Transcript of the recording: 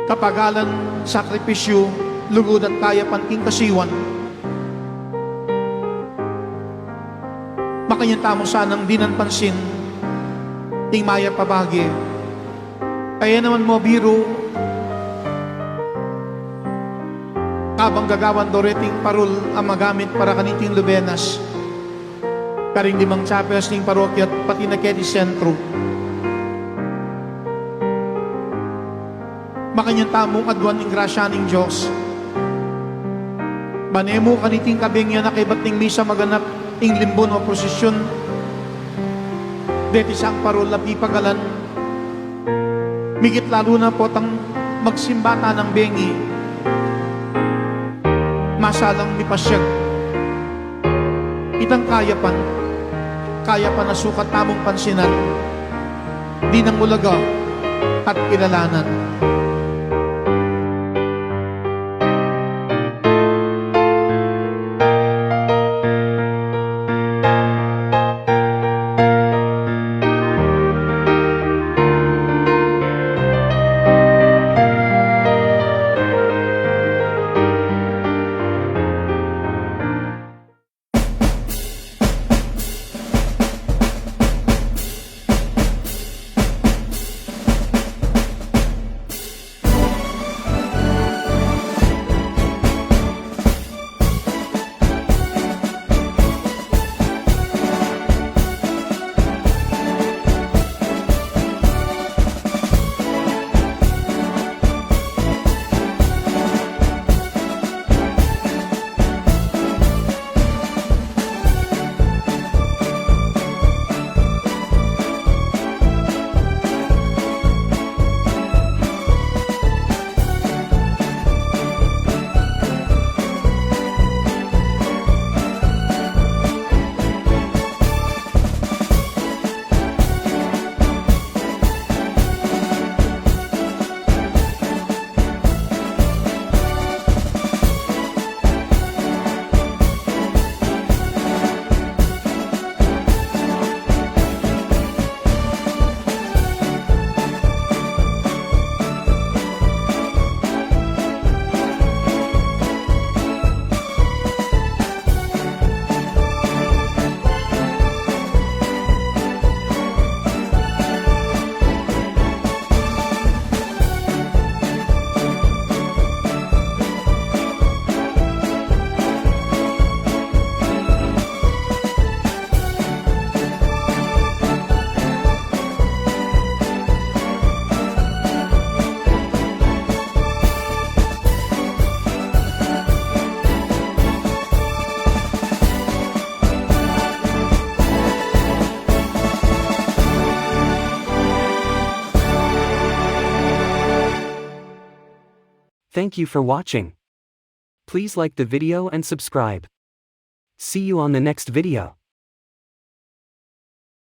kapagalan, sakripisyo, lugod at kaya panting kasiwan. Makanyang tamo sanang dinan pansin, ting maya pabagi. Kaya naman mo biro, kabang gagawan doreting parul ang magamit para kaniting lubenas. Karing limang chapels ning parokya at pati na kedi sentro. Makanyang tamong adwan ning grasya ning Diyos. Banemo kaniting kabengya na kay bating misa maganap ing limbon o prosesyon. Deti sang parol lapi pagalan. Migit lalo na po tang magsimbata ng bengi. Masalang mipasyag. Itang kaya pa na sukat tamong pansinan. Di nang ulaga at kilalanan. Thank you for watching. Please like the video and subscribe. See you on the next video.